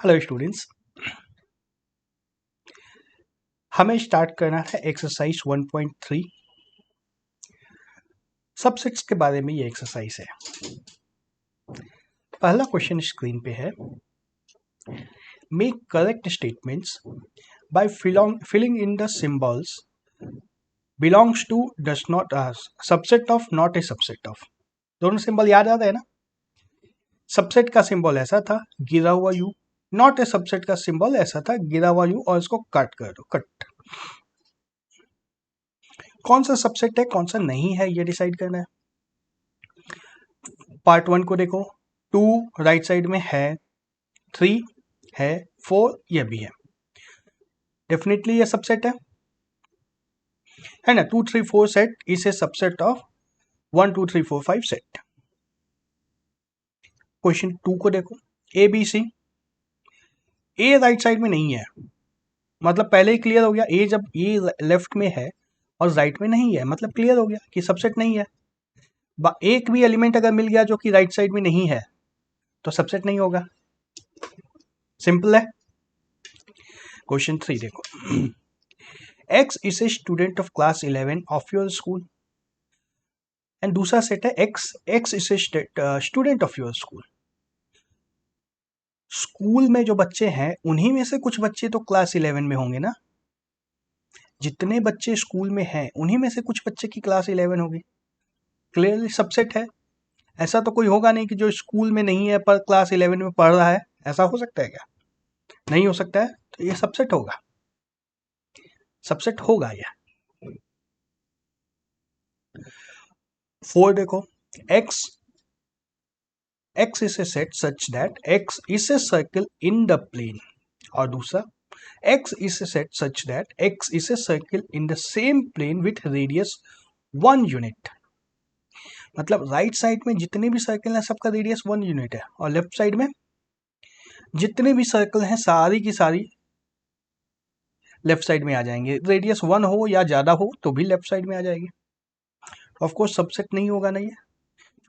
Hello students, हमें start करना है एक्सरसाइज 1.3 सबसेट्स के बारे में। ये एक्सरसाइज है। पहला क्वेश्चन स्क्रीन पे है, make correct statements by filling in the symbols belongs to does not subset of not a subset of. दोनों सिंबल याद आ रहे हैं ना? सबसेट का सिंबल ऐसा था, गिरा हुआ यू। नॉट ए सबसेट का सिंबल ऐसा था, गिरा हुआ यू, और इसको कट कर दो। कट कौन सा सबसेट है कौन सा नहीं है, ये डिसाइड करना है। पार्ट 1 को देखो, 2 राइट साइड में है, 3 है, 4 ये भी है। डेफिनेटली ये सबसेट है ना। 2 3 4 set is a subset of 1 2 3 4 5 set. Question 2 को देखो, A B C. A right side में नहीं है, मतलब पहले ही क्लियर हो गया। ए जब ए लेफ्ट में है और राइट में नहीं है, मतलब क्लियर हो गया कि सबसेट नहीं है। एक भी एलिमेंट अगर मिल गया जो कि राइट साइड में नहीं है तो सबसेट नहीं होगा। सिंपल है। क्वेश्चन 3 देखो, X is a student of class 11 of your school and दूसरा सेट है X is a student of your school। School में जो बच्चे हैं उन्हीं में से कुछ बच्चे तो क्लास 11 में होंगे ना। जितने बच्चे स्कूल में हैं उन्हीं में से कुछ बच्चे की क्लास 11 होगी। क्लियरली सबसेट है। ऐसा तो कोई होगा नहीं कि जो स्कूल में नहीं है पर क्लास 11 में पढ़ रहा है। ऐसा हो सकता है क्या? नहीं हो सकता है। तो ये सबसेट होगा, सबसेट होगा ये। 4 देखो, X is a set such that X is a circle in the plane, और दूसरा X is a set such that X is a circle in the same plane with radius 1 unit। मतलब right side में जितने भी circle हैं सबका radius 1 unit है, और लेफ्ट साइड में जितने भी सर्कल हैं सारी की सारी लेफ्ट साइड में आ जाएंगे। रेडियस 1 हो या ज़्यादा हो तो भी लेफ्ट साइड में आ जाएगी। ऑफ कोर्स सबसेट नहीं होगा ना ये,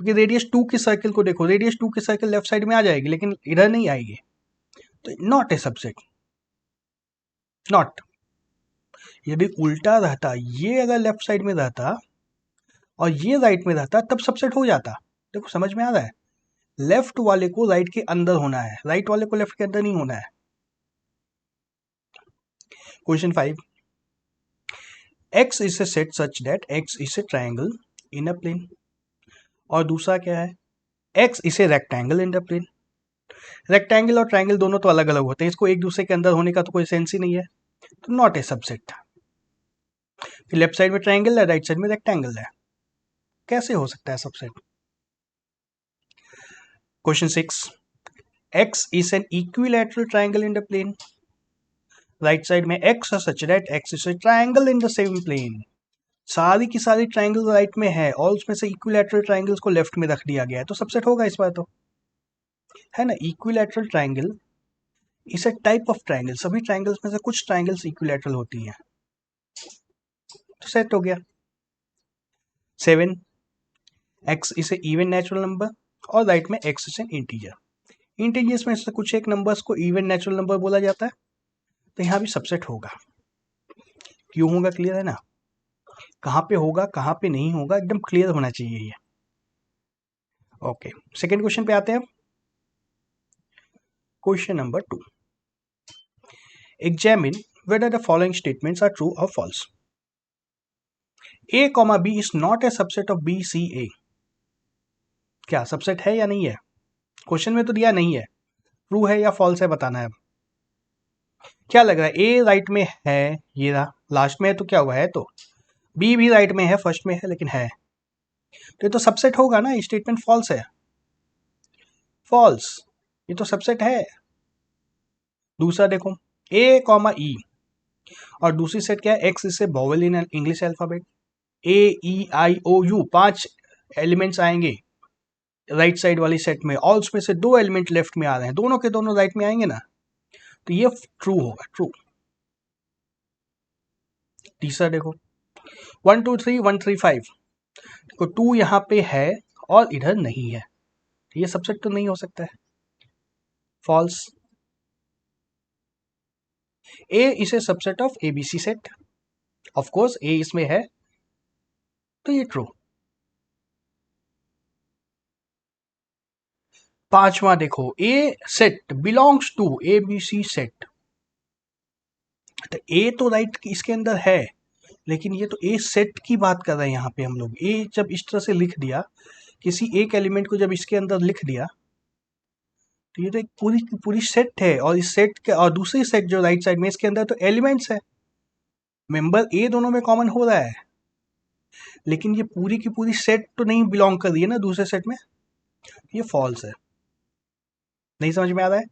क्योंकि रेडियस 2 की सर्कल को देखो, रेडियस 2 की सर्कल लेफ्ट साइड में आ जाएगी लेकिन इधर नहीं आएगी, तो नॉट ए सबसेट। नॉट। यदि उल्टा रहता, ये अगर लेफ्ट साइड में रहता और ये राइट में रहता तब सबसेट हो जाता। देखो समझ में आ रहा है, लेफ्ट वाले को राइट के अंदर होना है, राइट वाले को लेफ्ट के अंदर नहीं होना है। Question 5, X is a set such that X is a triangle in a plane, और दूसरा क्या है, X is a rectangle in the plane। Rectangle और ट्रायंगल दोनों तो अलग अलग होते हैं, इसको एक दूसरे के अंदर होने का तो कोई सेंस ही नहीं है, तो not a subset. Left side में ट्रायंगल है, राइट साइड में रेक्टेंगल है, कैसे हो सकता है subset? Question 6, X is an equilateral triangle in the plane। Right side में X such that X is a triangle in the same plane। सारी की सारी ट्रायंगल राइट में है और उसमें से इक्विलैटरल ट्रायंगल्स को लेफ्ट में रख दिया गया है, तो सबसेट होगा इस बार तो, है ना। इक्विलैटरल ट्रायंगल इस ए टाइप ऑफ ट्रायंगल, सभी ट्रायंगल्स में से कुछ ट्रायंगल्स इक्विलैटरल होती हैं, तो सेट हो गया। 7, X is a even natural number, और राइट में X is an integer. Integers में से कुछ एक नंबर्स को इवन नेचुरल नंबर बोला जाता है, तो यहाँ भी सबसेट होगा। क्यों होगा? क्लियर है ना। कहाँ पे होगा कहाँ पे नहीं होगा एकदम क्लियर होना चाहिए ये। ओके, सेकेंड क्वेश्चन पे आते हैं। Question number 2, examine whether the following statements are true or false। A, B is not a subset of B, C, A। क्या सबसेट है या नहीं है? क्वेश्चन में तो दिया नहीं है, ट्रू है या फॉल्स है बताना है। अब क्या लग रहा है? ए राइट में है, ये रहा, लास्ट में है तो क्या हुआ है, तो बी भी राइट में है, फर्स्ट में है लेकिन है, तो ये तो सबसेट होगा ना। स्टेटमेंट फॉल्स है, फॉल्स, ये तो सबसेट है। दूसरा देखो, ए कॉमा ई, और दूसरी सेट क्या है, x is a vowel in English alphabet, A E I O U, 5 elements आएंगे राइट साइड वाली सेट में, और उसमें से 2 एलिमेंट लेफ्ट में आ रहे हैं, दोनों के दोनों राइट में आएंगे ना, तो ये ट्रू होगा, ट्रू। तीसरा देखो, 1 2 3 1 3 5, देखो 2 यहाँ पे है और इधर नहीं है, ये सबसेट तो नहीं हो सकता है, false. A is a subset of ABC set, of course A इसमें है तो ये ट्रू। पांचवा देखो, A set belongs to A B C set, तो ए तो राइट इसके अंदर है, लेकिन ये तो ए सेट की बात कर रहे हैं यहाँ पे हम लोग। ए जब इस तरह से लिख दिया, किसी एक एलिमेंट को जब इसके अंदर लिख दिया, तो ये तो एक पूरी पूरी सेट है, और इस सेट के और दूसरी सेट जो राइट साइड में इसके अंदर तो एलिमेंट्स है, मेंबर ए दोनों में कॉमन हो रहा है, लेकिन ये पूरी की पूरी सेट तो नहीं बिलोंग कर रही है ना दूसरे सेट में, ये फॉल्स है। नहीं समझ में आ रहा है?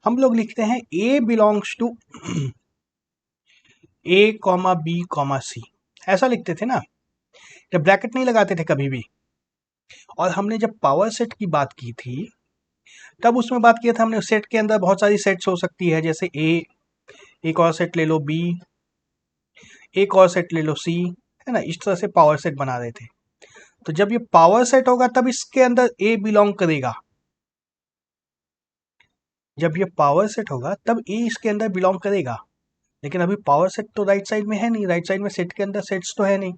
हम लोग लिखते हैं A belongs to A comma B comma C, ऐसा लिखते थे ना, जब ब्रैकेट नहीं लगाते थे कभी भी। और हमने जब पावर सेट की बात की थी, तब उसमें बात किया था हमने, सेट के अंदर बहुत सारी सेट्स हो सकती है, जैसे ए, एक और सेट ले लो बी, एक और सेट ले लो सी, है ना, इस तरह से पावर सेट बना रहे थे। तो जब ये पावर सेट होगा तब इसके अंदर ए बिलोंग करेगा, जब ये पावर सेट होगा तब ए इसके अंदर बिलोंग करेगा, लेकिन अभी पावर सेट तो राइट साइड में है नहीं, राइट साइड में सेट के अंदर सेट्स तो है नहीं,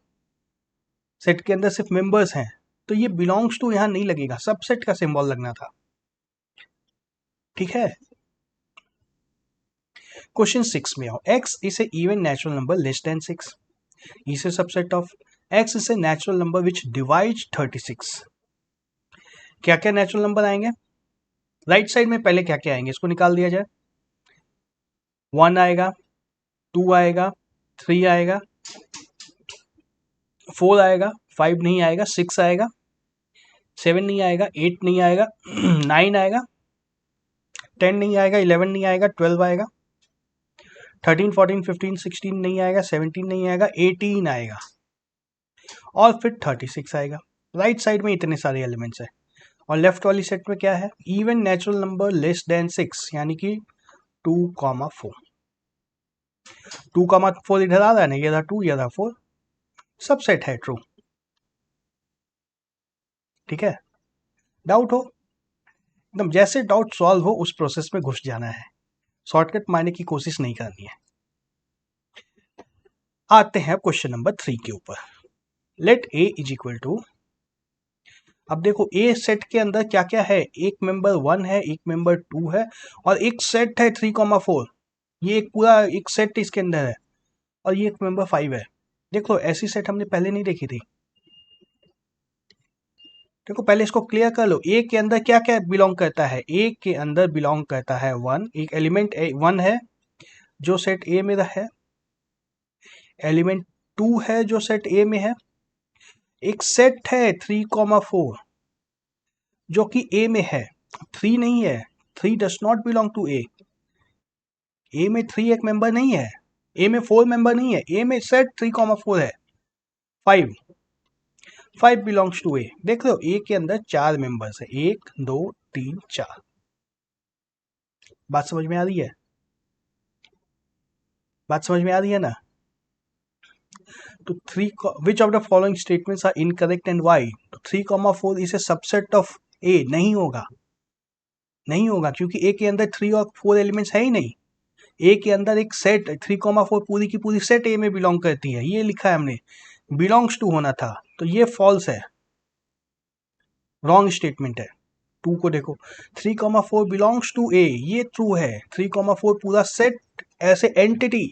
सेट के अंदर सिर्फ मेंबर्स हैं, तो ये बिलोंग्स टू यहाँ नहीं लगेगा, सबसेट का सिंबल लगना था। ठीक है, क्वेश्चन 6 में आओ, x is a even natural number less than 6, is a subset of x is a natural number which divides 36। क्या क्या नेचुरल नंबर आएंगे राइट साइड में, पहले क्या क्या आएंगे इसको निकाल दिया जाए। 1 आएगा, 2 आएगा, 3 आएगा, 4 आएगा, 5 नहीं आएगा, 6 आएगा, 7 नहीं आएगा, 8 नहीं आएगा, 9 आएगा, 10 नहीं आएगा, 11 नहीं आएगा, 12 आएगा, 13, 14, 15, 16 नहीं आएगा, 17 नहीं आएगा, 18 आएगा, और फिर 36 आएगा। राइट साइड में इतने सारे एलिमेंट्स है, और लेफ्ट वाली सेट में क्या है, even natural number less than 6, यानी कि 2,4। 2,4 इधर आ रहा है ना, ये रहा 2, ये रहा 4, सब सेट है ट्रू। ठीक है, डाउट हो एकदम, जैसे डाउट सॉल्व हो उस प्रोसेस में घुस जाना है, शॉर्टकट मारने की कोशिश नहीं करनी है। आते हैं क्वेश्चन नंबर 3 के ऊपर। Let A is equal to, अब देखो ए सेट के अंदर क्या क्या है, एक मेंबर 1 है, एक मेंबर 2 है, और एक सेट है 3,4, ये एक पूरा एक सेट इसके अंदर है, और ये एक मेंबर 5 है। देखो ऐसी सेट हमने पहले नहीं देखी थी। देखो पहले इसको क्लियर कर लो, ए के अंदर क्या क्या बिलोंग करता है, ए के अंदर बिलोंग करता है 1, एक एलिमेंट 1 है जो सेट ए में है, एलिमेंट 2 है जो सेट ए में है, एक सेट है 3,4 जो कि ए में है, 3 नहीं है, 3 डज नॉट बिलोंग टू ए, ए में 3 एक मेंबर नहीं है, ए में 4 मेंबर नहीं है, ए में सेट 3,4 है, 5 बिलोंग्स टू ए। देख लो ए के अंदर 4 मेंबर्स है, 1 2 3 4। बात समझ में आ रही है? बात समझ में आ रही है ना? तो 3, which of the following statements are incorrect and why? तो 3,4 is a subset of A, नहीं होगा, नहीं होगा, क्योंकि ए के अंदर 3 और 4 एलिमेंट्स है ही नहीं। ए के अंदर एक सेट 3,4 पूरी की पूरी सेट ए में बिलोंग करती है, ये लिखा है हमने, बिलोंग्स टू होना था, तो ये फॉल्स है, रॉन्ग स्टेटमेंट है। 2 को देखो, 3,4 बिलोंग्स टू ए, ये ट्रू है, 3,4 पूरा सेट ऐसे एंटिटी,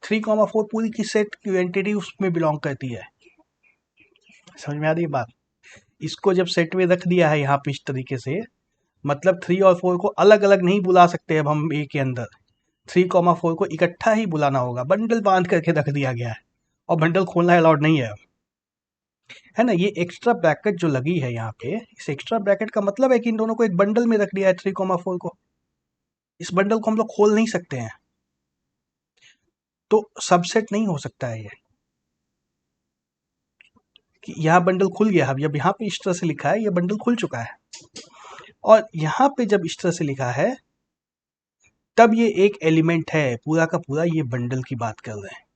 3,4 पूरी की सेट की एंटिटी उसमें बिलोंग करती है। समझ में आ रही है बात? इसको जब सेट में रख दिया है यहाँ पे इस तरीके से, मतलब 3 और 4 को अलग अलग नहीं बुला सकते, अब हम ए के अंदर 3,4 को इकट्ठा ही बुलाना होगा, बंडल बांध करके रख दिया गया है, और बंडल खोलना अलाउड नहीं है ना। ये एक्स्ट्रा ब्रैकेट जो लगी है यहाँ पे, इस एक्स्ट्रा ब्रैकेट का मतलब है कि इन दोनों को एक बंडल में रख दिया है, 3,4 को, इस बंडल को हम लोग खोल नहीं सकते हैं, तो सबसेट नहीं हो सकता है ये, कि यह बंडल खुल गया, अब यहाँ पे इस तरह से लिखा है, ये बंडल खुल चुका है, और यहाँ पे जब इस तरह से लिखा है तब ये एक एलिमेंट है, पूरा का पूरा ये बंडल की बात कर रहे हैं।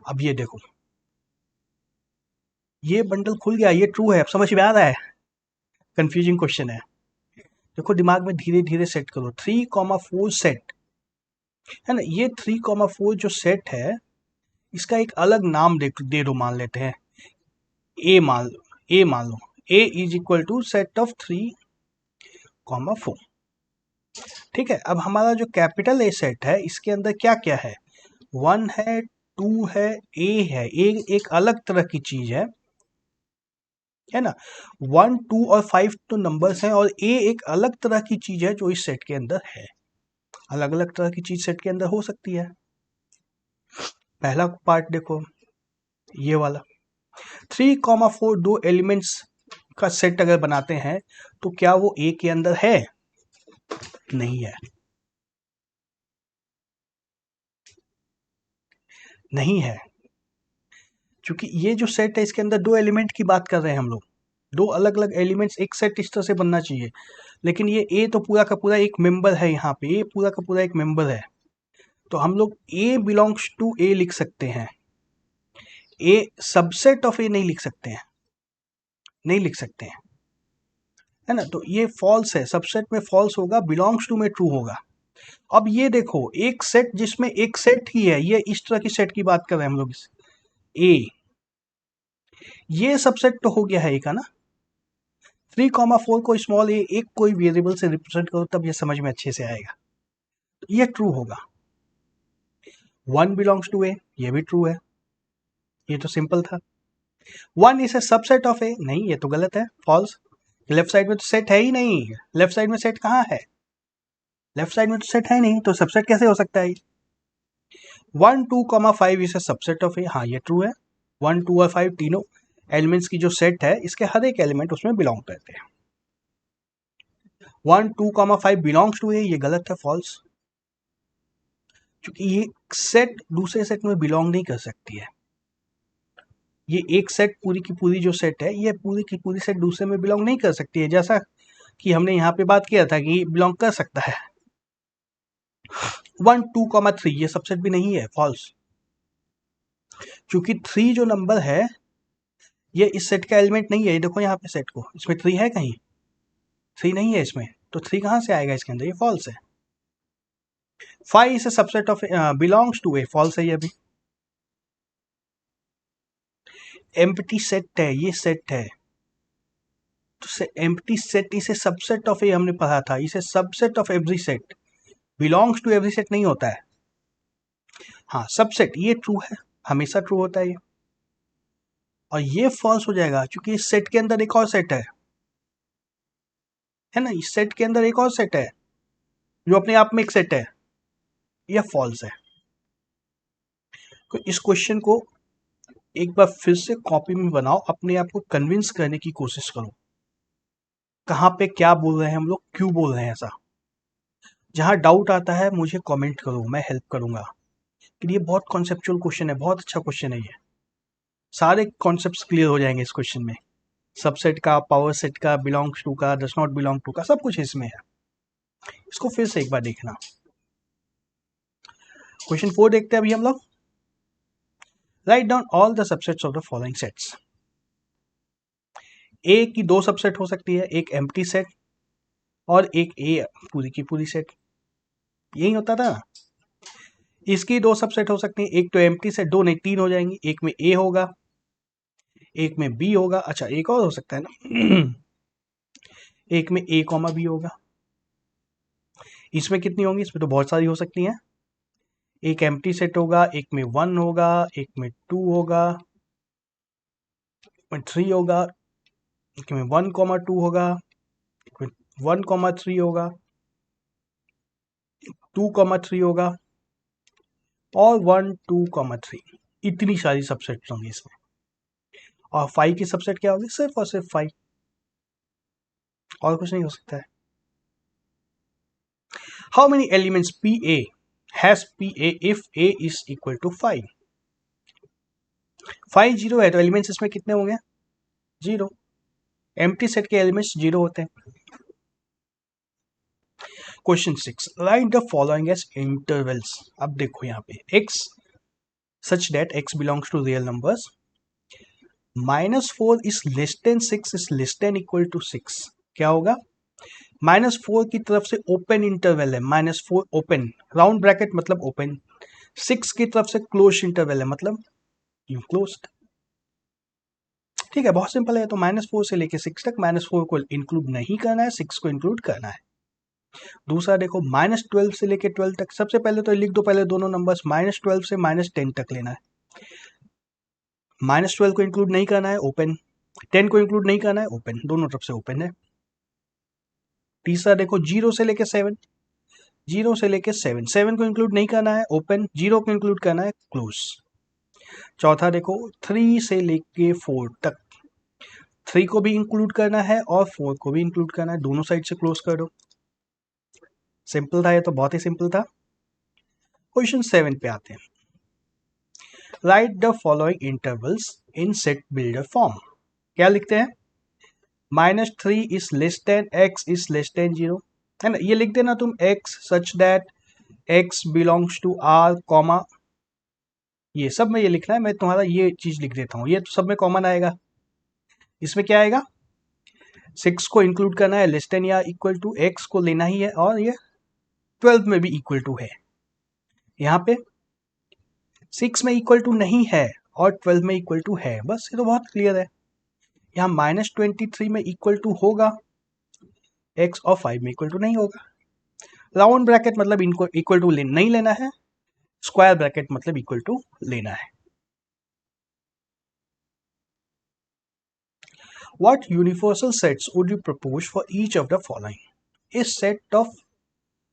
अब ये देखो, ये बंडल खुल गया, ये ट्रू है, अब समझ में आ रहा है? कंफ्यूजिंग क्वेश्चन है, देखो दिमाग में धीरे धीरे सेट करो, 3,4 सेट है ना। ये 3,4 जो सेट है इसका एक अलग नाम दे दो, मान लेते हैं ए मान लो, A is equal to set of 3,4। ठीक है, अब हमारा जो कैपिटल ए सेट है इसके अंदर क्या क्या है, 1 है, 2 है, ए है। ए एक अलग तरह की चीज है ना। 1, 2 और 5 तो नंबर्स हैं, और ए एक अलग तरह की चीज है जो इस सेट के अंदर है। अलग अलग तरह की चीज सेट के अंदर हो सकती है। पहला पार्ट देखो, ये वाला 3,4 दो एलिमेंट्स का सेट अगर बनाते हैं तो क्या वो ए के अंदर है? नहीं है, नहीं है, क्योंकि ये जो सेट है इसके अंदर दो एलिमेंट की बात कर रहे हैं हम लोग। दो अलग अलग एलिमेंट्स, एक सेट इस तरह से बनना चाहिए, लेकिन ये ए तो पूरा का पूरा एक मेंबर है। यहाँ पे ए पूरा का पूरा एक मेंबर है, तो हम लोग ए बिलोंग्स टू ए लिख सकते हैं। ए सबसेट ऑफ ए नहीं लिख सकते हैं, नहीं लिख सकते हैं, है ना। तो ये फॉल्स है, सबसेट में फॉल्स होगा, बिलोंग्स टू में ट्रू होगा। अब ये देखो, एक सेट जिसमें एक सेट ही है, ये इस तरह की सेट की बात कर रहे हैं हम लोग। ए ये सबसेट तो हो गया है ए का ना। 3,4 को स्मॉल ए एक कोई वेरिएबल से रिप्रेजेंट करो तब ये समझ में अच्छे से आएगा। तो ये ट्रू होगा। 1 बिलोंग्स टू ए, ये भी ट्रू है, ये तो सिंपल था। 1 is a subset of A, नहीं ये तो गलत है, फॉल्स। लेफ्ट साइड में तो सेट है ही नहीं, लेफ्ट साइड में सेट कहाँ है? लेफ्ट साइड में तो सेट है नहीं, तो सबसेट कैसे हो सकता है? 1, 2, 5 इज ए सबसेट ऑफ ए, हाँ ये ट्रू है। 1, 2 और 5 तीनों एलिमेंट्स की जो सेट है इसके हर एक एलिमेंट उसमें बिलोंग करते हैं। 1, 2, 5 बिलोंग्स टू ए, ये गलत है, फॉल्स, क्योंकि ये सेट दूसरे सेट में बिलोंग नहीं कर सकती है। ये एक सेट पूरी की पूरी जो सेट है ये पूरी की पूरी सेट दूसरे में बिलोंग नहीं कर सकती है, जैसा कि हमने यहाँ पे बात किया था कि बिलोंग कर सकता है। 1, 2, 3 ये सबसेट भी नहीं है, फॉल्स, क्योंकि 3 जो नंबर है ये इस सेट का एलिमेंट नहीं है। ये देखो यहाँ पे सेट को, इसमें 3 है कहीं? 3 नहीं है इसमें, तो 3 कहाँ से आएगा इसके अंदर? ये फॉल्स है। 5 is a subset of belongs to A, false है ये भी। एम्प्टी सेट है, ये सेट है, तो empty set is a subset of A हमने पढ़ा था, is a subset of every set, belongs to every set नहीं होता है। हाँ सबसेट, ये ट्रू है, हमेशा ट्रू होता है ये। और ये फॉल्स हो जाएगा क्योंकि इस सेट के अंदर एक और सेट है ना, इस सेट के अंदर एक और सेट है जो अपने आप में एक सेट है, यह फॉल्स है। तो इस क्वेश्चन को एक बार फिर से कॉपी में बनाओ, अपने आप को कन्विंस करने की कोशिश करो कहाँ पे क्या बोल रहे हैं हम लोग, क्यों बोल रहे हैं ऐसा। जहाँ डाउट आता है मुझे कमेंट करो, मैं हेल्प करूंगा। कि ये बहुत कॉन्सेप्चुअल क्वेश्चन है, बहुत अच्छा क्वेश्चन है ये, सारे कॉन्सेप्ट्स क्लियर हो जाएंगे इस क्वेश्चन में। सबसेट का, पावर सेट का, बिलोंग्स टू का, डज नॉट बिलोंग टू का, सब कुछ इसमें है। इसको फिर से एक बार देखना। क्वेश्चन 4 देखते हैं अभी हम लोग। Write down all the subsets of the following sets. A की दो सबसेट हो सकती है, एक एम्प्टी सेट और एक ए पूरी की पूरी सेट, यही होता था ना। इसकी दो सबसेट हो सकती है, एक तो एम्प्टी सेट, दो नहीं तीन हो जाएंगी, एक में ए होगा, एक में बी होगा, अच्छा एक और हो सकता है ना एक में ए कॉमा बी होगा। इसमें कितनी होंगी? इसमें तो बहुत सारी हो सकती हैं। एक एम्प्टी सेट होगा, एक में 1 होगा, एक में 2 होगा, एक में 3 होगा, एक में 1,2 होगा, एक में 1,3 होगा, 2,3 होगा और 1, 2,3। इतनी सारी सबसेट्स होंगी इसमें। और 5 की सबसेट क्या होगी? सिर्फ और सिर्फ 5, और कुछ नहीं हो सकता है। How many elements P A has P A if A is equal to 5? 5 zero है तो एलिमेंट्स इसमें कितने होंगे? 0। एम्प्टी सेट के एलिमेंट्स 0 होते हैं। Question 6, write the following as intervals. अब देखो यहाँ पे x such that x belongs to real numbers, -4 is less than 6 is less than equal to 6, क्या होगा? -4 की तरफ से ओपन इंटरवल है, -4 ओपन, राउंड ब्रैकेट मतलब ओपन, 6 की तरफ से क्लोज इंटरवल है मतलब क्लोज्ड। ठीक है, बहुत सिंपल है। तो -4 से लेके 6 तक -4 को इंक्लूड नहीं करना है, 6 को इंक्लूड करना है। दूसरा देखो -12 से लेके 12 तक, सबसे पहले तो लिख दो पहले दोनों नंबर्स, -12 से -10 तक लेना है। -12 को इंक्लूड नहीं करना है, ओपन, 10 को इंक्लूड नहीं करना है, ओपन, दोनों तरफ से ओपन है। तीसरा देखो 0 से लेके 7, 0 से लेके 7, 7 को इंक्लूड नहीं करना है, ओपन, 0 को इंक्लूड करना है, क्लोज। चौथा देखो 3 से लेके 4 तक, 3 को भी इंक्लूड करना है और 4 को भी इंक्लूड करना है, दोनों साइड से क्लोज कर दो। सिंपल था ये तो, बहुत ही सिंपल था। क्वेश्चन 7 पे आते हैं। Write the following intervals in set builder form. क्या लिखते हैं? -3 is less than x is less than 0, है ना। ये लिख देना तुम x such that x belongs to r comma, ये सब में ये लिखना है, मैं तुम्हारा ये चीज लिख देता हूँ, ये तो सब में कॉमन आएगा। इसमें क्या आएगा? 6 को इंक्लूड करना है, लेस देन या इक्वल टू, x को लेना ही है, और ये 12 में भी इक्वल टू है। यहाँ पे 6 में इक्वल टू नहीं है और 12 में इक्वल टू है, बस ये तो बहुत क्लियर है। यहाँ -23 में इक्वल टू होगा x और 5 में इक्वल टू नहीं होगा। राउंड ब्रैकेट मतलब इनको इक्वल टू नहीं लेना है, स्क्वायर ब्रैकेट मतलब इक्वल टू लेना है। What universal sets would you propose for each of the following? इस सेट ऑफ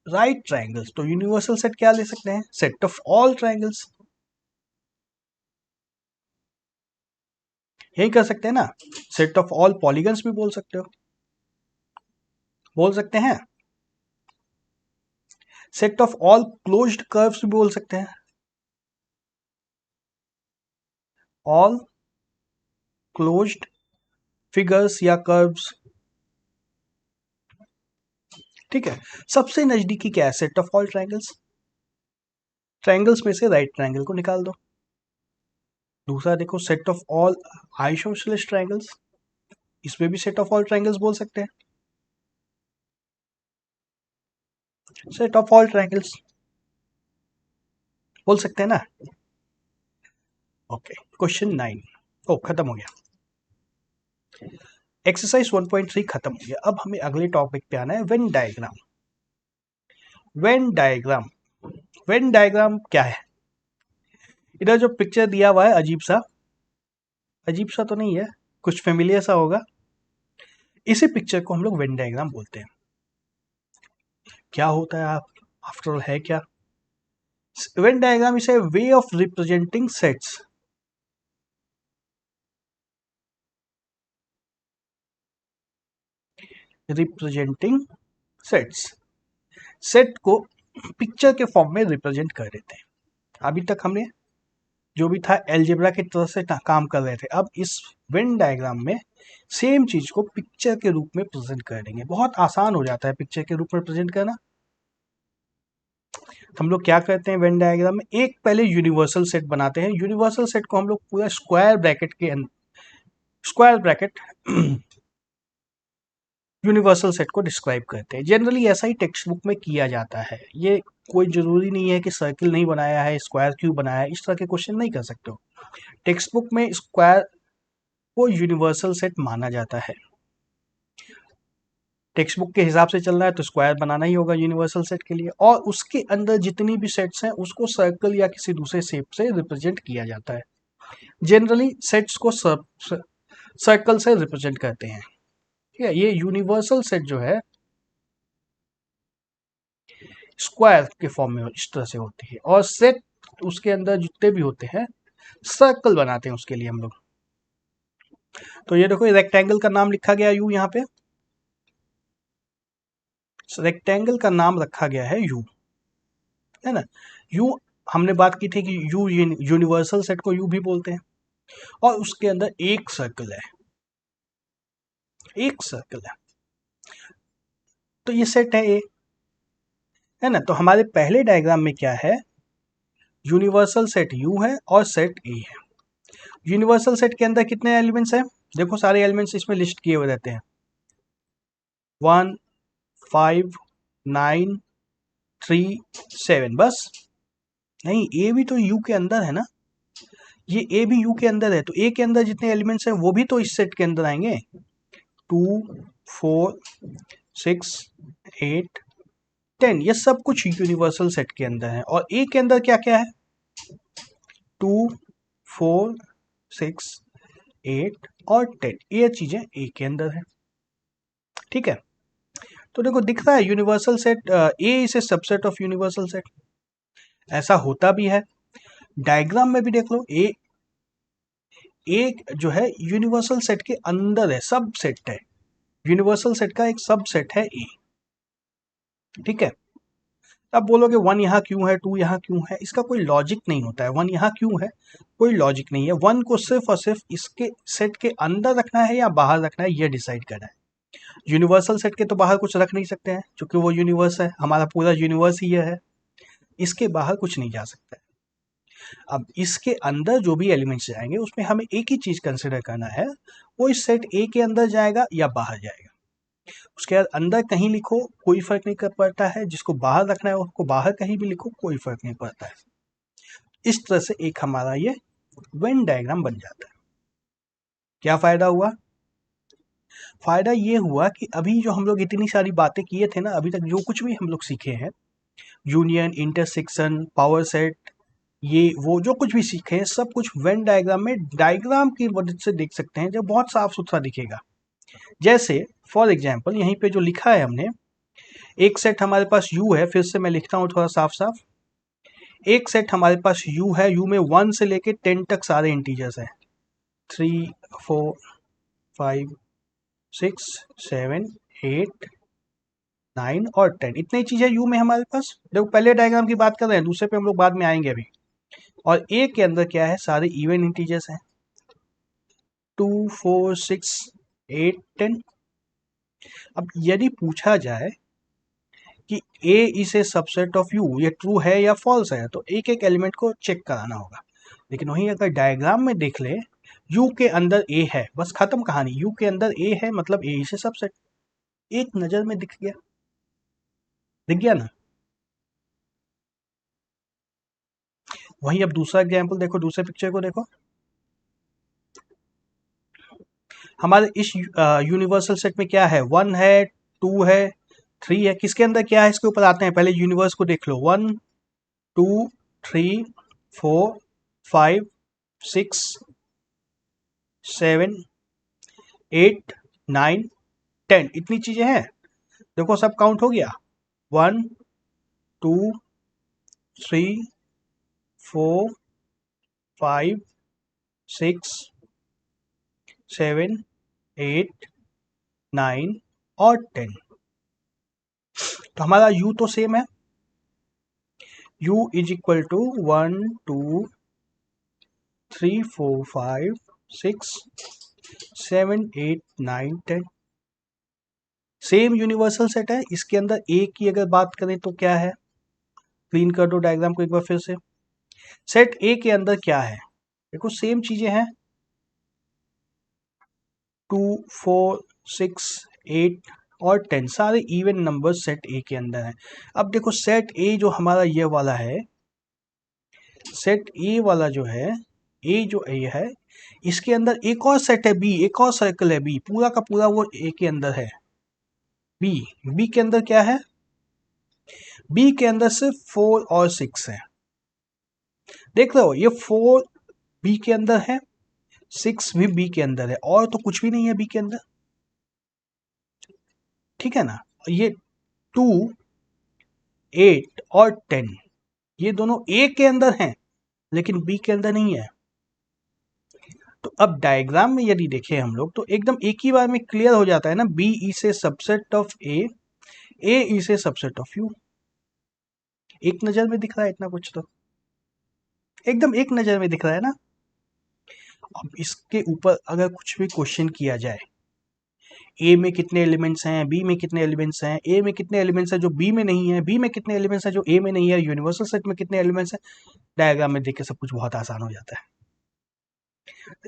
राइट ट्राइंगल्स, तो यूनिवर्सल सेट क्या ले सकते हैं? सेट ऑफ ऑल ट्राइंगल्स, यही कर सकते हैं ना। सेट ऑफ ऑल पॉलीगन्स भी बोल सकते हो, बोल सकते हैं। Set of all closed curves भी बोल सकते हैं, ऑल क्लोज्ड फिगर्स या कर्व्स। ठीक है, सबसे नजदीकी क्या है? Set of all triangles, triangles में से राइट ट्राइंगल को निकाल दो। दूसरा देखो set of all isosceles triangles, इसमें भी सेट ऑफ ऑल ट्राइंगल्स बोल सकते हैं, सेट ऑफ ऑल ट्राइंगल्स बोल सकते हैं ना। ओके, क्वेश्चन 9 ओ खत्म हो गया, एक्सरसाइज 1.3 खत्म हो गया। अब हमें अगले टॉपिक पे आना है, Venn diagram. Venn diagram, Venn diagram क्या है? इधर जो पिक्चर दिया हुआ है अजीब सा, अजीब सा तो नहीं है, कुछ फेमिलियर सा होगा, इसी पिक्चर को हम लोग वेन डायग्राम बोलते हैं। क्या होता है, आप आफ्टर ऑल है क्या? Venn diagram is a way of representing sets, representing sets, set को पिक्चर के फॉर्म में रिप्रेजेंट कर देते हैं। अभी तक हमने जो भी था एलजेब्रा की तरह से काम कर रहे थे, अब इस वेन डायग्राम में सेम चीज को पिक्चर के रूप में प्रेजेंट कर देंगे। बहुत आसान हो जाता है पिक्चर के रूप में प्रेजेंट करना। हम लोग क्या करते हैं वेन डायग्राम में, एक पहले यूनिवर्सल सेट बनाते हैं। यूनिवर्सल सेट को हम लोग पूरा स्क्वायर ब्रैकेट के स्क्वायर ब्रैकेट यूनिवर्सल सेट को डिस्क्राइब करते हैं। जनरली ऐसा ही टेक्स्ट बुक में किया जाता है, ये कोई जरूरी नहीं है कि सर्किल नहीं बनाया है, स्क्वायर क्यों बनाया है, इस तरह के क्वेश्चन नहीं कर सकते हो। टेक्स्ट बुक में स्क्वायर को यूनिवर्सल सेट माना जाता है। टेक्स्ट बुक के हिसाब से चलना है तो स्क्वायर बनाना ही होगा यूनिवर्सल सेट के लिए, और उसके अंदर जितनी भी सेट्स हैं उसको सर्कल या किसी दूसरे शेप से रिप्रेजेंट किया जाता है। जनरली सेट्स को सर्कल से रिप्रेजेंट करते हैं। ठीक है, ये यूनिवर्सल सेट जो है स्क्वायर के फॉर्म में इस तरह से होती है, और सेट उसके अंदर जितने भी होते हैं सर्कल बनाते हैं उसके लिए हम लोग। तो ये देखो रेक्टेंगल का नाम लिखा गया यू, यहाँ पे रेक्टेंगल का नाम रखा गया है यू, है ना। यू, हमने बात की थी कि यू यूनिवर्सल सेट को यू भी बोलते हैं, और उसके अंदर एक सर्कल है, एक सर्कल है, तो ये सेट है ए, है ना। तो हमारे पहले डायग्राम में क्या है, यूनिवर्सल सेट यू है और सेट ए है। यूनिवर्सल सेट के अंदर कितने एलिमेंट्स हैं? देखो सारे एलिमेंट्स इसमें लिस्ट किए हुए रहते हैं, 1 5 9 3 7, बस। नहीं, ए भी तो यू के अंदर है ना, ये ए भी यू के अंदर है, तो ए के अंदर जितने एलिमेंट्स हैं वो भी तो इस सेट के अंदर आएंगे। 2 4 6 8 10, ये सब कुछ यूनिवर्सल सेट के अंदर है। और ए के अंदर क्या क्या है? 2 4 6 8 और 10, ये चीजें ए के अंदर है। ठीक है, तो देखो दिख रहा है universal set, A is a subset of universal set, ऐसा होता भी है। डायग्राम में भी देख लो, ए जो है यूनिवर्सल सेट के अंदर है, सब सेट है, यूनिवर्सल सेट का एक सब सेट है ए। ठीक है, अब बोलोगे 1 यहाँ क्यों है, 2 यहाँ क्यों है, इसका कोई लॉजिक नहीं होता है। 1 यहाँ क्यों है, कोई लॉजिक नहीं है। 1 को सिर्फ और सिर्फ इसके सेट के अंदर रखना है या बाहर रखना है, ये डिसाइड करना है। यूनिवर्सल सेट के तो बाहर कुछ रख नहीं सकते हैं, क्योंकि वो यूनिवर्स है, हमारा पूरा यूनिवर्स ही है, इसके बाहर कुछ नहीं जा सकता है। अब इसके अंदर जो भी एलिमेंट्स जाएंगे उसमें हमें एक ही चीज कंसिडर करना है, वो इस सेट ए के अंदर जाएगा या बाहर जाएगा। उसके बाद अंदर कहीं लिखो कोई फर्क नहीं पड़ता है, जिसको बाहर रखना है उसको बाहर कहीं भी लिखो, कोई फर्क नहीं पड़ता है। इस तरह से एक हमारा ये वेन डायग्राम बन जाता है। क्या फायदा हुआ? फायदा ये हुआ कि अभी जो हम लोग इतनी सारी बातें किए थे ना, अभी तक जो कुछ भी हम लोग सीखे हैं, यूनियन, इंटरसेक्शन, पावर सेट, ये वो जो कुछ भी सीखे हैं, सब कुछ वेन डायग्राम में डायग्राम की मदद से देख सकते हैं, जो बहुत साफ सुथरा दिखेगा। जैसे फॉर एग्जाम्पल यहीं पे जो लिखा है हमने, एक सेट हमारे पास u है, फिर से मैं लिखता हूँ थोड़ा साफ साफ। एक सेट हमारे पास u है, u में 1 से लेके 10 तक सारे इंटीजर्स हैं, 3 4 5 6 7 8 9 और 10, इतनी चीजें u में हमारे पास। देखो पहले डायग्राम की बात कर रहे हैं, दूसरे पे हम लोग बाद में आएंगे अभी। और a के अंदर क्या है, सारे इवन इंटीजर्स हैं, 2 4 6 8 10। अब यदि पूछा जाए कि a is a subset of u, ये ट्रू है या फॉल्स है, तो एक एक एलिमेंट को चेक कराना होगा। लेकिन वहीं अगर डायग्राम में देख ले, u के अंदर a है, बस खत्म कहानी। u के अंदर a है मतलब a इज ए सबसेट, एक नजर में दिख गया, दिख गया ना। वहीं अब दूसरा एग्जाम्पल देखो, दूसरे पिक्चर को देखो, हमारे इस यूनिवर्सल सेट में क्या है, 1 है, 2 है, 3 है। किसके अंदर क्या है, इसके ऊपर आते हैं, पहले यूनिवर्स को देख लो। 1 2 3 4 5 6 7 8 9 10, इतनी चीजें हैं। देखो सब काउंट हो गया, 1 2 3 4 5 6 7 8 9 और 10। तो हमारा u तो सेम है, u is equal to 1 2 3 4 5 6 7 8 9 10, same universal set है। इसके अंदर a की अगर बात करें तो क्या है, क्लीन कर दो डायग्राम को एक बार फिर से। सेट a के अंदर क्या है, देखो सेम चीजें हैं, 2 4 6 8 और 10, सारे इवन नंबर सेट ए के अंदर हैं। अब देखो सेट ए जो हमारा ये वाला है, सेट ए वाला जो है, ए जो ए है, इसके अंदर एक और सेट है बी, एक और सर्कल है बी, पूरा का पूरा वो ए के अंदर है। बी, बी के अंदर क्या है, बी के अंदर सिर्फ 4 और 6 है। देख लो ये 4 बी के अंदर है, 6 भी बी के अंदर है, और तो कुछ भी नहीं है बी के अंदर। ठीक है ना, ये 2 8 और 10 ये दोनों ए के अंदर हैं, लेकिन बी के अंदर नहीं है। तो अब डायग्राम में यदि देखें हम लोग, तो एकदम एक ही बार में क्लियर हो जाता है ना, B is a subset of A is a subset of U. एक नजर में दिख रहा है इतना कुछ, तो एकदम एक नजर में दिख रहा है ना। अब इसके ऊपर अगर कुछ भी क्वेश्चन किया जाए, ए में कितने एलिमेंट्स हैं, बी में कितने एलिमेंट्स हैं, ए में कितने एलिमेंट्स हैं जो बी में नहीं है, बी में कितने एलिमेंट्स हैं जो ए में नहीं है, यूनिवर्सल सेट में कितने एलिमेंट्स हैं, डायग्राम में देख के सब कुछ बहुत आसान हो जाता है।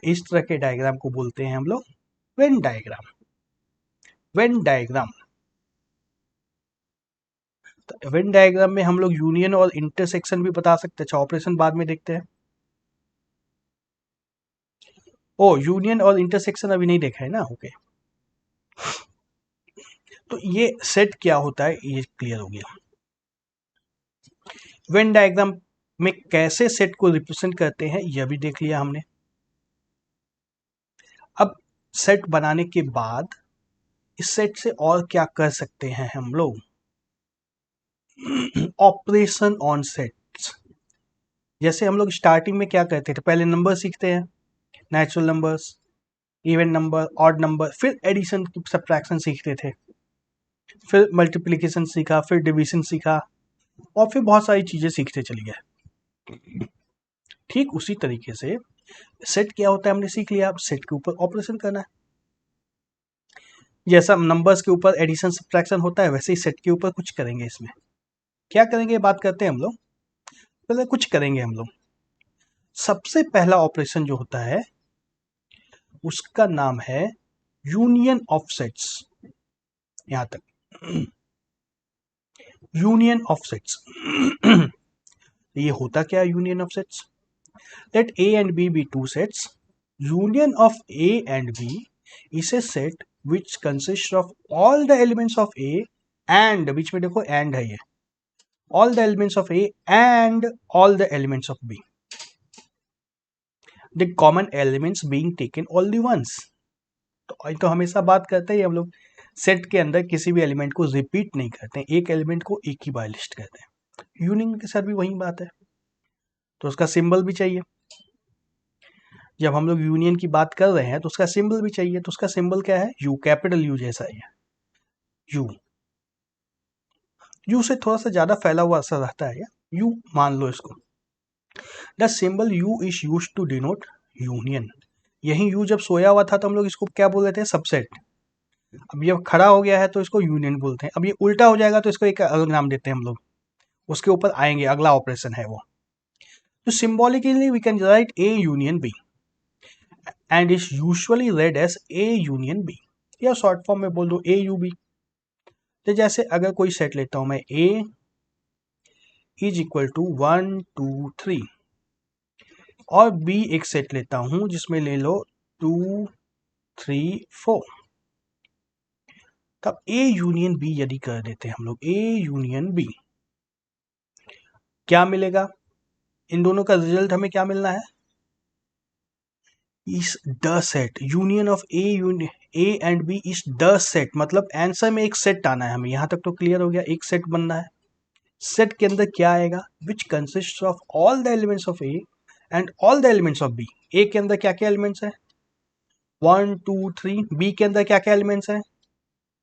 इस तरह के डायग्राम को बोलते हैं हम लोग वेन डायग्राम। वेन डायग्राम तो वेन डायग्राम में हम लोग यूनियन और इंटरसेक्शन भी बता सकते हैं। अच्छा, ऑपरेशन बाद में देखते हैं। ओ, यूनियन और इंटरसेक्शन अभी नहीं देखा है ना, ओके। तो ये सेट क्या होता है ये क्लियर हो गया। वेन डायग्राम में कैसे सेट को रिप्रेजेंट करते हैं यह भी देख लिया हमने। अब सेट बनाने के बाद इस सेट से और क्या कर सकते हैं हम लोग? Operation on sets. जैसे हम लोग स्टार्टिंग में क्या करते थे, पहले नंबर सीखते हैं, natural numbers, even number, odd number, फिर एडिशन सब्ट्रैक्शन सीखते थे, फिर मल्टीप्लिकेशन सीखा, फिर डिवीजन सीखा, और फिर बहुत सारी चीजें सीखते चली गए। ठीक उसी तरीके से सेट क्या होता है हमने सीख लिया। अब सेट के ऊपर ऑपरेशन करना है। जैसा नंबर्स के ऊपर एडिशन सब्ट्रैक्शन होता है, वैसे ही सेट के ऊपर कुछ करेंगे। इसमें क्या करेंगे बात करते हैं हम लोग। पहले कुछ करेंगे हम लोग। सबसे पहला ऑपरेशन जो होता है उसका नाम है यूनियन ऑफ सेट्स। यहां तक यूनियन ऑफ सेट्स। ये होता क्या है union of sets? Let A and B be two sets. Union of A and B is a set which consists of all the elements of A and, बीच में देखो and है ये, all the elements of A and all the elements of B, the common elements being taken only once। तो हमेशा बात करते हैं हम लोग सेट के अंदर किसी भी एलिमेंट को रिपीट नहीं करते हैं, एक एलिमेंट को एक ही बार लिस्ट करते हैं। यूनियन के साथ भी वही बात है। तो उसका सिंबल भी चाहिए। जब हम लोग यूनियन की बात कर रहे हैं तो उसका सिंबल भी चाहिए। तो उसका सिंबल क्या है? यू, कैपिटल यू जैसा है यू। यू से थोड़ा सा ज्यादा फैला हुआ असर रहता है। यू मान लो इसको। The symbol U is use to denote union. यही यू जब सोया हुआ था तो हम लोग इसको क्या बोल रहे थे? सबसेट। अब ये खड़ा हो गया है तो इसको यूनियन बोलते हैं। अब ये उल्टा हो जाएगा तो इसको एक अलग नाम देते हैं हम लोग। उसके ऊपर आएंगे, अगला ऑपरेशन है वो। तो symbolically we can write A union B and is usually read as A union B, या शॉर्ट फॉर्म में बोल दो ए यू बी। तो जैसे अगर कोई सेट लेता हूं मैं, ए इज इक्वल टू 1 2 3, और बी एक सेट लेता हूं जिसमें ले लो 2 3 4, तब ए यूनियन बी यदि कर देते हैं हम लोग, ए यूनियन बी, क्या मिलेगा? इन दोनों का रिजल्ट हमें क्या मिलना है? Is the set union of A and B is the set. मतलब आंसर में एक सेट आना है हमें। यहां तक तो क्लियर हो गया, एक सेट बनना है। सेट के अंदर क्या आएगा? Which consist of all the elements of A and all the elements of B. A के अंदर क्या क्या एलिमेंट्स है? 1 2 3। बी के अंदर क्या क्या एलिमेंट्स है?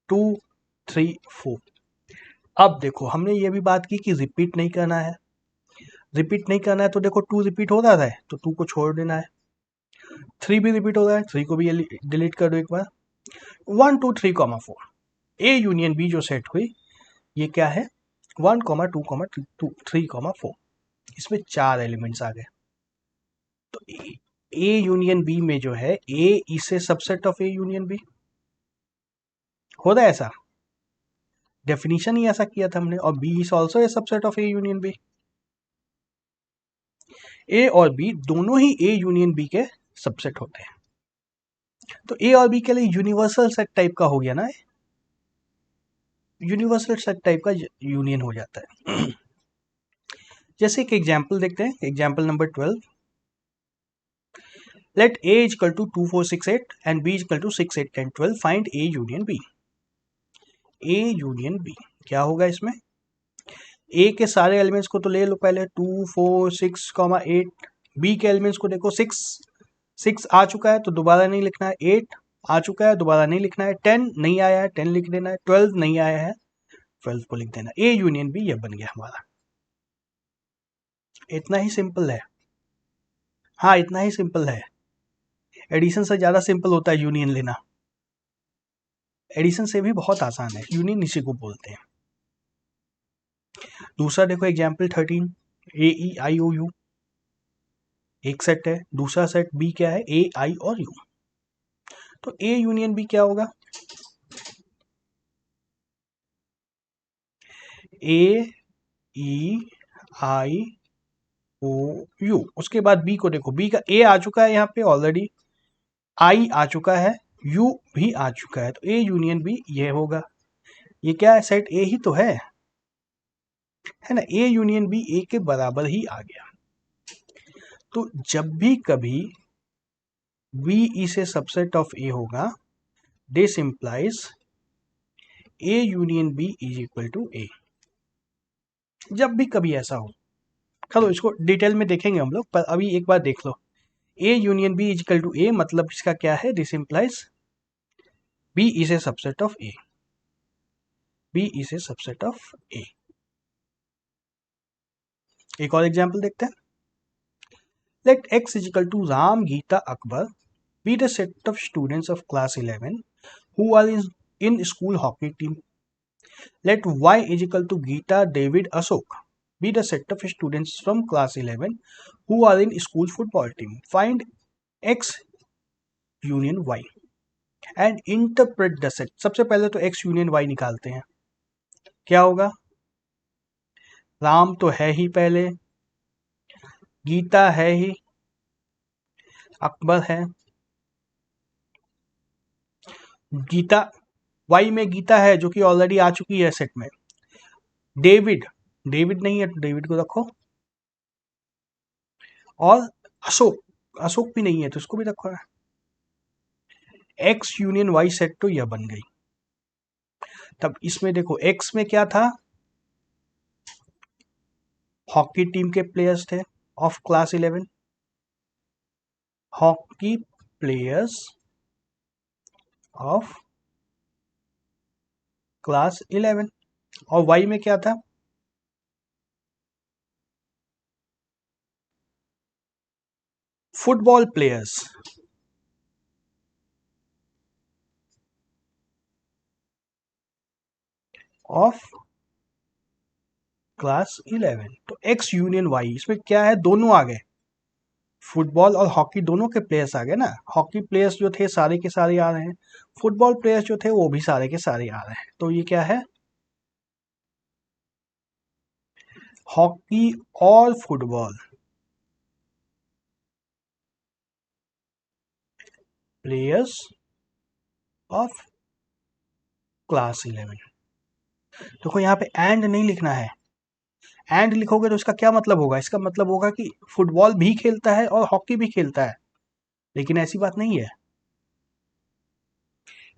2 3 4। अब देखो, हमने ये भी बात की कि रिपीट नहीं करना है। रिपीट नहीं करना है तो देखो 2 रिपीट हो रहा है तो 2 को छोड़ देना है। 3 भी रिपीट हो रहा है, 3 को भी डिलीट कर दो एक बार। 1 2 3 4, ए यूनियन बी जो सेट हुई ये क्या है? 1 2 3 4। इसमें 4 एलिमेंट्स आ गए। तो ए यूनियन बी में जो है ए इसे subset of A union B हो रहा है ऐसा। डेफिनेशन ही ऐसा किया था हमने। और B is also a subset of A union B. A और बी दोनों ही ए यूनियन बी के सबसेट होते हैं। तो ए और बी के लिए यूनिवर्सल सेट टाइप का हो गया ना, यूनिवर्सल सेट टाइप का यूनियन हो जाता है। जैसे एक एग्जांपल देखते हैं, example number 12। Let a is equal to 2 4 6 8 and b is equal to 6 8 10 12, find a union b। a union b क्या होगा इसमें? a के सारे एलिमेंट्स को तो ले लो पहले, 2 4 6 8। b के एलिमेंट्स को देखो, 6 आ चुका है तो दोबारा नहीं लिखना है, 8 आ चुका है दोबारा नहीं लिखना है, 10 नहीं आया है 10 लिख देना है, 12 नहीं आया है 12 को लिख देना। a यूनियन b ये बन गया हमारा। इतना ही सिंपल है। हाँ, इतना ही सिंपल है। एडिशन से ज्यादा सिंपल होता है यूनियन लेना। एडिशन से भी बहुत आसान है, यूनियन इसी को बोलते हैं। दूसरा देखो example 13, A E I O U एक सेट है। दूसरा सेट बी क्या है? ए आई और यू। तो ए यूनियन बी क्या होगा? ए ई आई ओ यू। उसके बाद बी को देखो, बी का ए आ चुका है यहाँ पे ऑलरेडी, आई आ चुका है, यू भी आ चुका है, तो ए यूनियन बी ये होगा। ये क्या है, सेट ए ही तो है ना। ए यूनियन बी ए के बराबर ही आ गया। तो जब भी कभी B is a subset of A होगा, this implies A union B is equal to A. जब भी कभी ऐसा हो, चलो इसको डिटेल में देखेंगे हम लोग, पर अभी एक बार देख लो। A union B is equal to A मतलब इसका क्या है, this implies B is a subset of A. B is a subset of A. एक और एग्जांपल देखते हैं। Let x is equal to Ram, Geeta, Akbar be the set of students of class 11 who are in school hockey team. Let y is equal to Geeta, David, Ashok be the set of students from class 11 who are in school football team. Find x union y and interpret the set. सबसे पहले तो x union y निकालते हैं। क्या होगा, राम तो है ही पहले, गीता है ही, अकबर है, गीता वाई में गीता है जो कि ऑलरेडी आ चुकी है सेट में। डेविड, डेविड नहीं है तो डेविड को रखो, और अशोक, अशोक भी नहीं है तो इसको भी रखो। एक्स यूनियन वाई सेट तो यह बन गई। तब इसमें देखो एक्स में क्या था, हॉकी टीम के प्लेयर्स थे of class 11, hockey players of class 11। और वाई में क्या था, फुटबॉल प्लेयर्स ऑफ क्लास 11। तो एक्स यूनियन वाई, इसमें क्या है, दोनों आ गए, फुटबॉल और हॉकी दोनों के प्लेयर्स आ गए ना। हॉकी प्लेयर्स जो थे सारे के सारे आ रहे हैं, फुटबॉल प्लेयर्स जो थे वो भी सारे के सारे आ रहे हैं। तो ये क्या है, हॉकी और फुटबॉल प्लेयर्स ऑफ क्लास 11। देखो यहाँ पे एंड नहीं लिखना है, एंड लिखोगे तो इसका क्या मतलब होगा, इसका मतलब होगा कि फुटबॉल भी खेलता है और हॉकी भी खेलता है, लेकिन ऐसी बात नहीं है।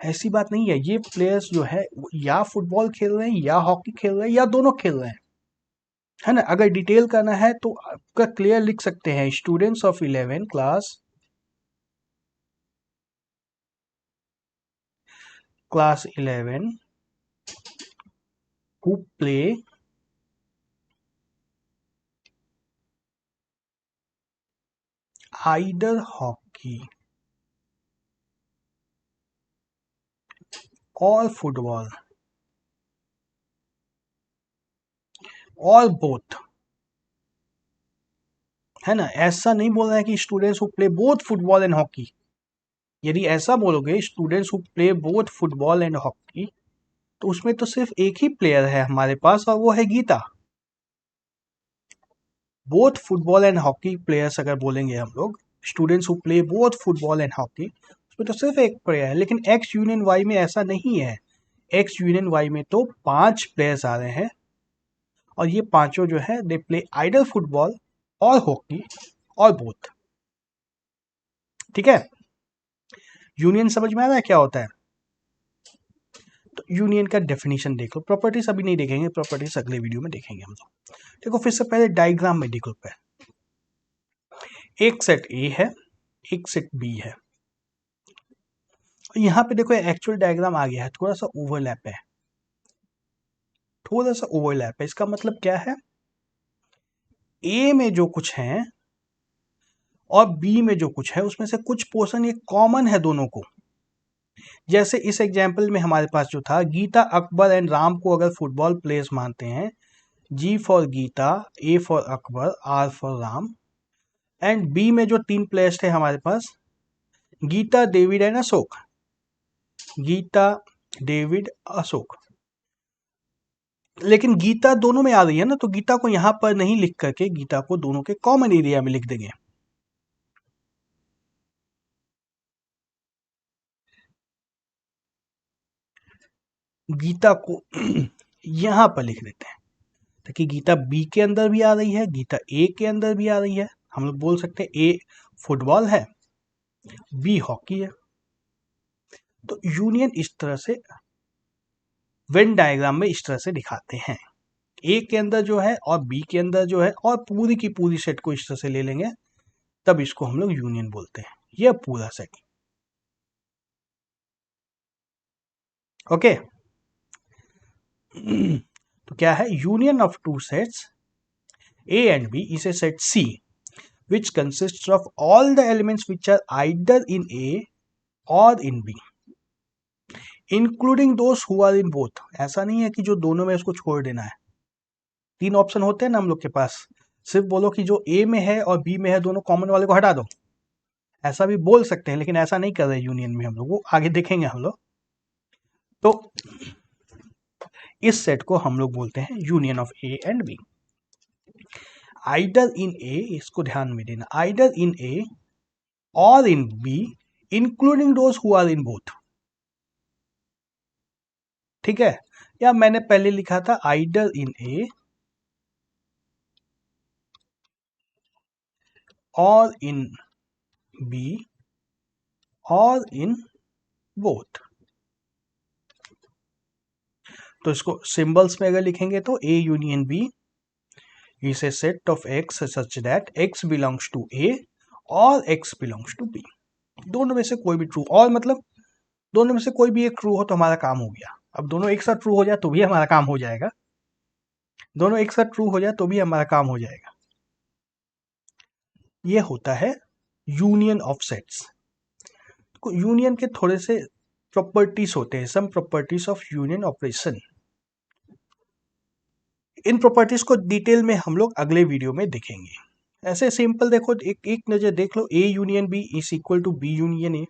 ऐसी बात नहीं है, ये प्लेयर्स जो है या फुटबॉल खेल रहे हैं या हॉकी खेल रहे हैं या दोनों खेल रहे हैं, है ना। अगर डिटेल करना है तो आपका क्लियर लिख सकते हैं, students of 11 class 11 who play either hockey or football or both, है ना। ऐसा नहीं बोल रहा है कि students who play both football and hockey. यदि ऐसा बोलोगे students who play both football and hockey, तो उसमें तो सिर्फ एक ही प्लेयर है हमारे पास और वो है Gita. Both football and hockey players अगर बोलेंगे हम लोग, students who play both football and hockey, उसमें तो सिर्फ एक प्लेयर है। लेकिन एक्स यूनियन वाई में ऐसा नहीं है, एक्स यूनियन वाई में तो 5 प्लेयर्स आ रहे हैं, और ये पांचों जो है दे प्ले आइडल फुटबॉल और हॉकी और बोथ। ठीक है, यूनियन समझ में आ रहा है क्या होता है। तो यूनियन का डेफिनेशन देख लो, प्रॉपर्टीज अभी नहीं देखेंगे, प्रॉपर्टीज अगले वीडियो में देखेंगे हम लोग। देखो फिर से पहले डायग्राम में देखो, पे एक सेट ए है, एक सेट बी है। यहाँ पे देखो एक्चुअल डायग्राम आ गया है, थोड़ा सा ओवरलैप है, थोड़ा सा ओवरलैप है। इसका मतलब क्या है, ए में जो कुछ है और बी में जो कुछ है उसमें से कुछ पोर्शन ये कॉमन है दोनों को। जैसे इस एग्जाम्पल में हमारे पास जो था, गीता, अकबर एंड राम को अगर फुटबॉल प्लेयर्स मानते हैं, G for Geeta, A for Akbar, R for Ram, and B में जो 3 प्लेयर्स थे हमारे पास, Geeta, David and Ashok, Geeta, David, Ashok. लेकिन गीता दोनों में आ रही है ना, तो गीता को यहां पर नहीं लिख करके गीता को दोनों के कॉमन एरिया में लिख देंगे। गीता को यहां पर लिख देते हैं ताकि गीता बी के अंदर भी आ रही है, गीता ए के अंदर भी आ रही है। हम लोग बोल सकते हैं ए फुटबॉल है, बी हॉकी है। तो यूनियन इस तरह से वेन डायग्राम में इस तरह से दिखाते हैं। ए के अंदर जो है और बी के अंदर जो है और पूरी की पूरी सेट को इस तरह से ले लेंगे, तब इसको हम लोग यूनियन बोलते हैं। यह पूरा सेट। ओके। तो क्या है, union of two sets A and B is a set C which consists of all the elements which are either in A or in B including those who are in both। ऐसा नहीं है कि जो दोनों में उसको छोड़ देना है। 3 ऑप्शन होते हैं ना हम लोग के पास, सिर्फ बोलो कि जो A में है और B में है दोनों कॉमन वाले को हटा दो, ऐसा भी बोल सकते हैं, लेकिन ऐसा नहीं कर रहे यूनियन में हम लोग, वो आगे देखेंगे हम लोग। तो इस सेट को हम लोग बोलते हैं union of A and B। Either in A, इसको ध्यान में देना, आइडर इन ए और in B including those who are in both. ठीक है, या मैंने पहले लिखा था आइडर इन ए और इन बी और इन बोथ। तो इसको सिंबल्स में अगर लिखेंगे तो A union B is a set of x such that x belongs to A और x belongs to B। दोनों में से कोई भी ट्रू, और मतलब दोनों में से कोई भी एक ट्रू हो तो हमारा काम हो गया। अब दोनों एक साथ ट्रू हो जाए तो भी हमारा काम हो जाएगा, दोनों एक साथ ट्रू हो जाए तो भी हमारा काम हो जाएगा। ये होता है यूनियन ऑफ सेट्स। यूनियन के थोड़े से प्रॉपर्टीज होते हैं, some properties of union operation. इन प्रॉपर्टीज को डिटेल में हम लोग अगले वीडियो में देखेंगे। ऐसे सिंपल देखो, एक नजर देख लो, A union B is equal to B union A.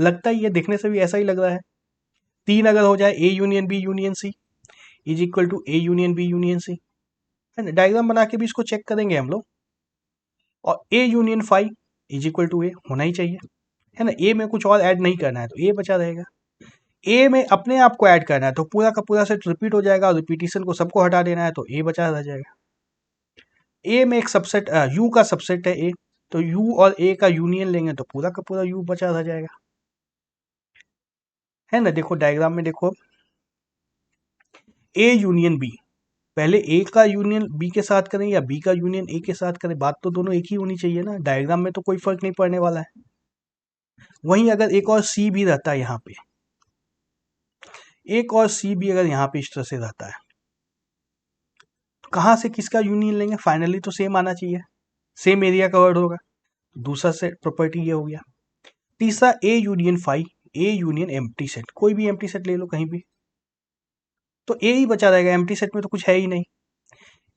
लगता ही है, देखने से भी ऐसा ही लग रहा है। 3 अगर हो जाए, A union B union C is equal to A union B union C, है ना। डायग्राम बना के भी इसको चेक करेंगे हम लोग। और A union 5 is equal to A होना ही चाहिए, है ना। ए में कुछ और ऐड नहीं करना है तो ए बचा रहेगा। ए में अपने आप को ऐड करना है तो पूरा का पूरा सेट रिपीट हो जाएगा, और रिपीटिशन को सबको हटा देना है तो ए बचा रह जाएगा। ए में एक सबसेट यू का सबसेट है ए, तो यू और ए का यूनियन लेंगे तो पूरा का पूरा यू बचा रह जाएगा, है ना। देखो डायग्राम में देखो, ए यूनियन बी, पहले ए का यूनियन बी के साथ करें या बी का यूनियन ए के साथ करें, बात तो दोनों एक ही होनी चाहिए ना। डायग्राम में तो कोई फर्क नहीं पड़ने वाला है। वहीं अगर एक और सी भी रहता है यहाँ पे, एक और सी भी अगर यहाँ पे इस तरह से रहता है, तो कहाँ से किसका यूनियन लेंगे, फाइनली तो सेम आना चाहिए, सेम एरिया कवर्ड होगा। दूसरा सेट प्रॉपर्टी ये हो गया। तीसरा ए union 5, A union empty set, कोई भी एम्प्टी सेट ले लो कहीं भी, तो ए ही बचा रहेगा, एम्प्टी सेट में तो कुछ है ही नहीं।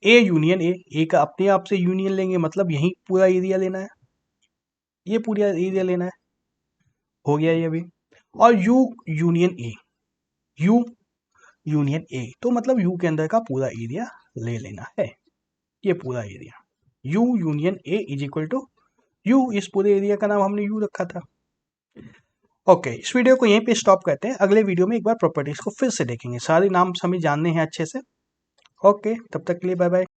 ए यूनियन ए का अपने आप से यूनियन लेंगे, मतलब यही पूरा एरिया लेना है, ये पूरा एरिया लेना है, हो गया ये भी। और you union A, you union ए, तो मतलब यू के अंदर का पूरा एरिया ले लेना है, ये पूरा area. U union A is equal to U, इस पूरे एरिया का नाम हमने यू रखा था। ओके, इस वीडियो को यहीं पे स्टॉप करते हैं। अगले वीडियो में एक बार प्रॉपर्टीज को फिर से देखेंगे, सारे नाम हमें जानने हैं अच्छे से। ओके, तब तक के लिए बाय बाय।